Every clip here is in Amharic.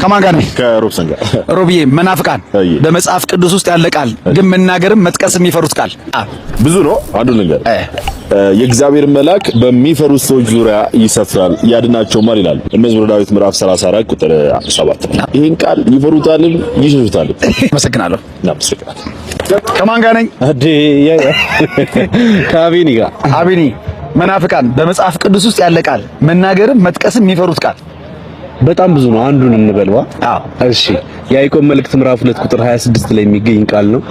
ከማን ጋር ነው? ከሮብሰን ጋር። ሮብዬ መናፍቃን በመጽሐፍ ቅዱስ ውስጥ ያለ ቃል ግን መናገርም መጥቀስም የሚፈሩት ቃል ብዙ ነው። አንዱ ነገር የእግዚአብሔር መልአክ በሚፈሩት ሰዎች ዙሪያ ይሰፍራል ያድናቸውማል ይላል መዝሙረ ዳዊት ምዕራፍ 34 ቁጥር 7። ይሄን ቃል ይፈሩታልም ይሸሹታልም። አመሰግናለሁ። አመሰግናለሁ። ከማን ጋር ነኝ? አዲ ከአቢኒ ጋር። አቢኒ መናፍቃን በመጽሐፍ ቅዱስ ውስጥ ያለ ቃል መናገርም መጥቀስም የሚፈሩት ቃል በጣም ብዙ ነው። አንዱን እንበልዋ። እሺ ያዕቆብ መልእክት ምዕራፍ 2 ቁጥር 26 ላይ የሚገኝ ቃል ነው።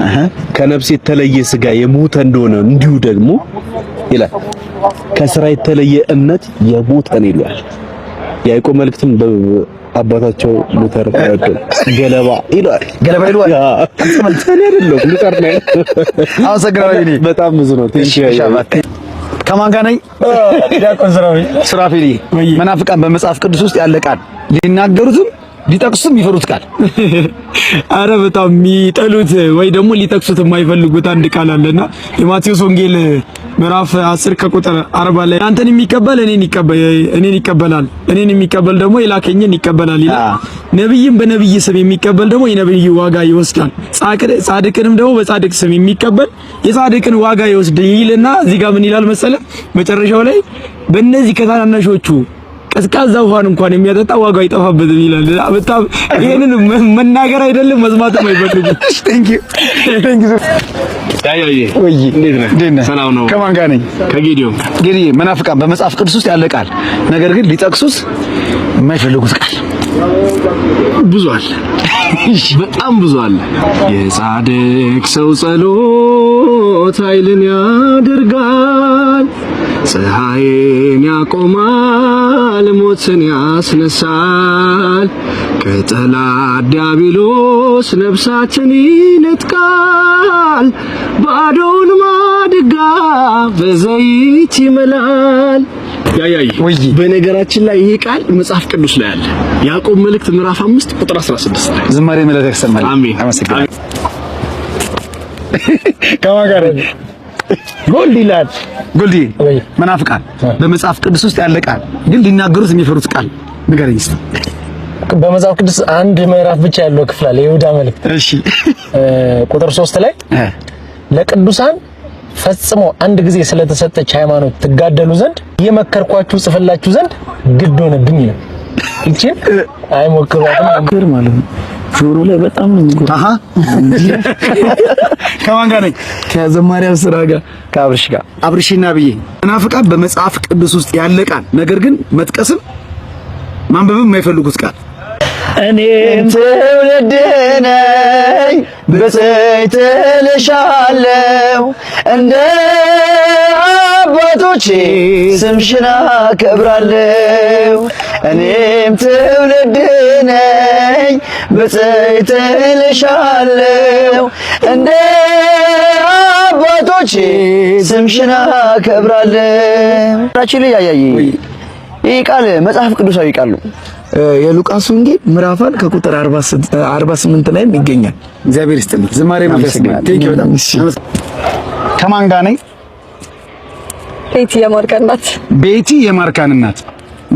ከነፍስ የተለየ ስጋ የሞተ እንደሆነ እንዲሁ ደግሞ ይላል ከስራ የተለየ እምነት የሞተ ነው ይላል። ያዕቆብ መልእክትም በአባታቸው ሉተር ገለባ ይላል። ገለባ ይላል። አንተም አይደለም ሉተር ነው። አመሰግናለሁ። በጣም ብዙ ነው። ከማን ጋር ነኝ? ዲያቆን ሱራፌል መናፍቃን በመጽሐፍ ቅዱስ ውስጥ ያለ ቃል ሊናገሩትም ሊጠቅሱትም የሚፈሩት ቃል አረ በጣም የሚጠሉት ወይ ደግሞ ሊጠቅሱት የማይፈልጉት አንድ ቃል አለና የማቴዎስ ወንጌል ምዕራፍ 10 ከቁጥር 40 ላይ አንተን የሚቀበል እኔን ይቀበላል እኔን የሚቀበል ደግሞ የላከኝን ይቀበላል ይላል። ነብይም በነብይ ስም የሚቀበል ደግሞ የነብዩ ዋጋ ይወስዳል። ጻድቅንም ደግሞ በጻድቅ ስም የሚቀበል የጻድቅን ዋጋ ይወስድ ይልና እዚህ ጋር ምን ይላል መሰለ መጨረሻው ላይ በእነዚህ ከታናናሾቹ ቀዝቃዛ ውሃን እንኳን የሚያጠጣ ዋጋው አይጠፋበትም ይላል። በጣም ይሄንን መናገር አይደለም መስማትም አይፈልጉም። ቴንክ ዩ ወይ እንዴት ነህ? ሰላም ነው። ከማን ጋር ነኝ? ከጌዲዮን። ጌዲ መናፍቃን በመጽሐፍ ቅዱስ ውስጥ ያለ ቃል ነገር ግን ሊጠቅሱት የማይፈልጉት ቃል ብዙ አለ። በጣም ብዙ አለ። የጻድቅ ሰው ጸሎት ኃይልን ያደርጋል፣ ፀሐይን ያቆማል፣ ሞትን ያስነሳል፣ ከጠላት ዲያብሎስ ነፍሳትን ይነጥቃል፣ ባዶውን ማድጋ በዘይት ይመላል። በነገራችን ላይ ይሄ ቃል መጽሐፍ ቅዱስ ላይ አለ። ያዕቆብ መልእክት ምዕራፍ 5 ቁጥር 16 ላይ ዝማሬ መልእክት ያሰማል። አሜን። አመሰግናለሁ። ከማን ጋር ጎልዲ ይላል? ጎልዲ መናፍቃን በመጽሐፍ ቅዱስ ውስጥ ያለ ቃል ግን ሊናገሩት የሚፈሩት ቃል ንገረኝ እስቲ። በመጽሐፍ ቅዱስ አንድ ምዕራፍ ብቻ ያለው ክፍል አለ፣ የይሁዳ መልእክት። እሺ ቁጥር 3 ላይ ለቅዱሳን ፈጽሞ አንድ ጊዜ ስለተሰጠች ሃይማኖት ትጋደሉ ዘንድ እየመከርኳችሁ ጽፈላችሁ ዘንድ ግድ ሆነብኝ ነው። እቺን አይሞክሯትም ማለት ነው። ጆሮ ላይ በጣም ነው የሚጎዳ። ከማን ጋር ነኝ? ከዘማሪያው ስራ ጋር ከአብርሽ ጋር። አብርሽና ብዬ መናፍቃን በመጽሐፍ ቅዱስ ውስጥ ያለ ቃል ነገር ግን መጥቀስም ማንበብም የማይፈልጉት ቃል እኔም ትውልድ ነኝ በሰይት ልሻለው እንደ አባቶቼ ስምሽን አከብራለሁ። እኔም ትውልድ ነኝ በሰይት ልሻለው እንደ አባቶቼ ስምሽን አከብራለሁ። ታችል ያያይ ይህ ቃል መጽሐፍ ቅዱሳዊ ቃል ነው። የሉቃስ ወንጌል ምዕራፍ 1 ከቁጥር 48 ላይ ይገኛል። እግዚአብሔር ይስጥልኝ። ዝማሬ መንፈስ ነው። ከማን ጋር ነኝ? ቤቲ የማርካን ናት። ቤቲ የማርካን ናት።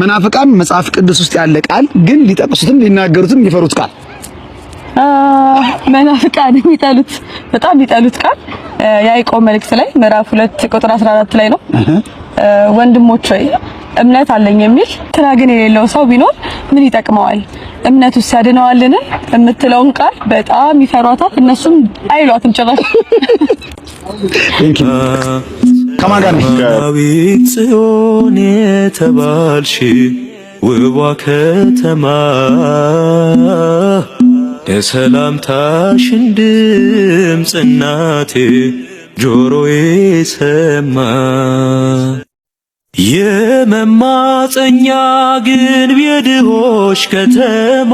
መናፍቃን መጽሐፍ ቅዱስ ውስጥ ያለ ቃል ግን ሊጠቅሱትም ሊናገሩትም የሚፈሩት ቃል መናፍቃን የሚጠሉት በጣም የሚጠሉት ቃል ያዕቆብ መልእክት ላይ ምዕራፍ 2 ቁጥር 14 ላይ ነው። ወንድሞች ሆይ እምነት አለኝ የሚል ስራ ግን የሌለው ሰው ቢኖር ምን ይጠቅመዋል? እምነቱስ ያድነዋልን? የምትለውን ቃል በጣም ይፈሯታል። እነሱም አይሏትም ጭራሽ። ከማን ጋር ነው? ጽዮን የተባልሽ ውቧ ከተማ የሰላምታሽን ድምፅ እናቴ ጆሮዬ ሰማ። የመማፀኛ ግንብ የድሆች ከተማ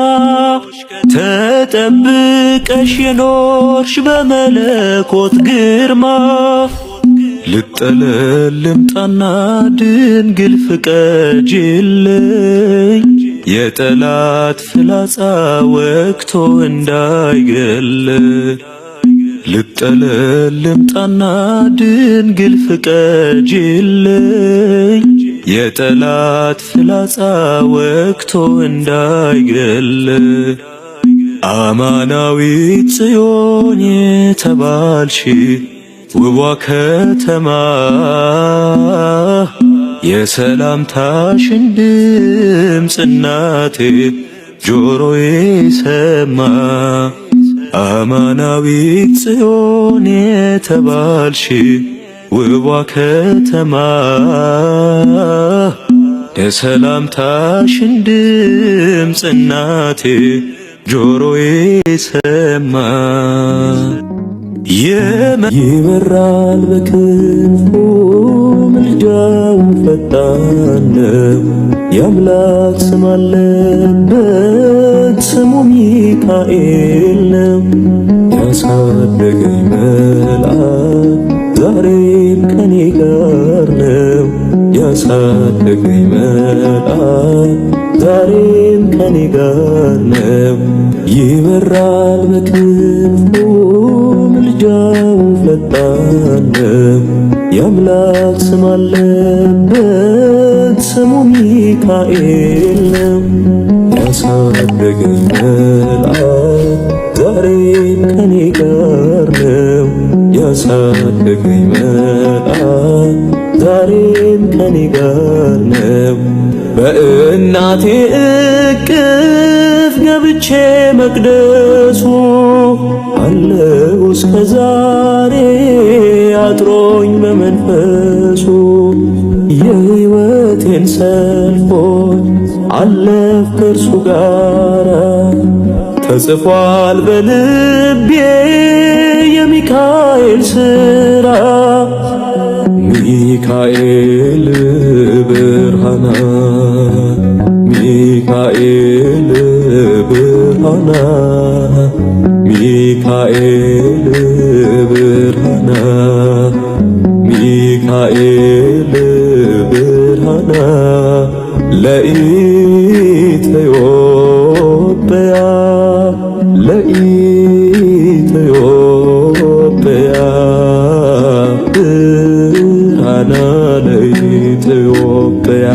ተጠብቀሽ የኖርሽ በመለኮት ግርማ ልጠለል ልምጣና ድንግል ፍቀጅልኝ የጠላት ፍላጻ ወቅቶ እንዳይገለኝ ልጠለል ልምጣና ድንግል ፍቀጅልኝ የጠላት ፍላጻ ወግቶ እንዳይገል አማናዊት ጽዮን የተባልሽ ውቧ ከተማ የሰላምታሽን ድምፅ እናቴ ጆሮዬ ሰማ። አማናዊት ጽዮን የተባልሽ ውቧ ከተማ የሰላምታሽን ድምፅ እናቴ ጆሮዬ ሰማ። ይበራል በክንፉ ምልጃው ፈጣን ነው። የአምላክ ስም አለበት ስሙ ሚካኤል ነው። ያሳደገኝ መልአክ ዛሬም ከኔ ጋር ነው። ያሳደገኝ መልአክ ዛሬም ከኔ ጋር ነው። ይበራል በክንፉ ምልጃው ፈጣን ነው። የአምላክ ስም አለበት ስሙ ሚካኤል ነው። ያሳደገኝ መልአክ ዛሬም ከኔ ጋር ነው። ያሳደገኝ መልአክ ዛሬም ከኔ ጋር ነው። በእናቴ እቅፍ ገብቼ መቅደሱ አለው እስከ ዛሬ አጥሮኝ በመንፈሱ የሕይወቴን ሰልፎች አለፍ ከእርሱ ጋራ ተጽፏል በልቤ የሚካኤል ሥራ። ሚካኤል ብርሃና ሚካኤል ብርሃና ሚካኤል ብርሃና ሚካኤል ብርሃና ለኢትዮጵያ ለኢትዮጵያ ብርሃና ለኢትዮጵያ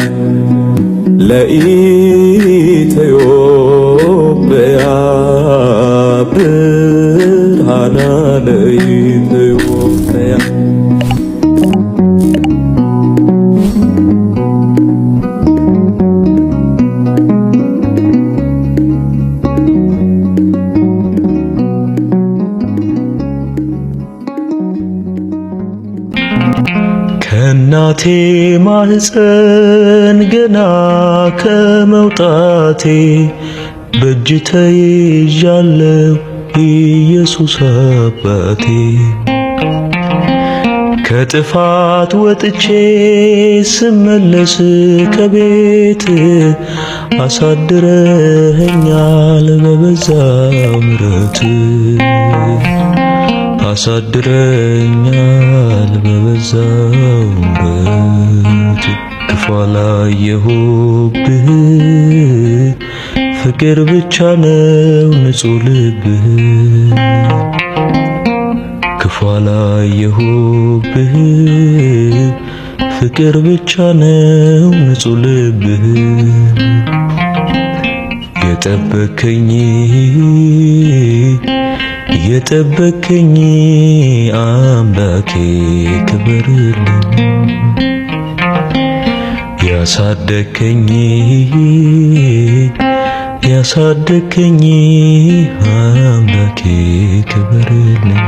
ለኢትዮጵያ ብርሃና ለኢትዮጵያ ከእናቴ ማህፀን ገና ከመውጣቴ በእጅ ተይዣለሁ ኢየሱስ አባቴ። ከጥፋት ወጥቼ ስመለስ ከቤት አሳድረኸኛል በበዛው ምሕረት አሳድረኛል በበዛው ምሕረት። ክፉ አላየሁብህ ፍቅር ብቻ ነው ንጹሕ ልብህ። ክፉ አላየሁብህ ፍቅር ብቻ ነው ንጹሕ ልብህ። የጠበከኝ አምላኬ ክበርልኝ። ያሳደከኝ አምላኬ ክበርልኝ።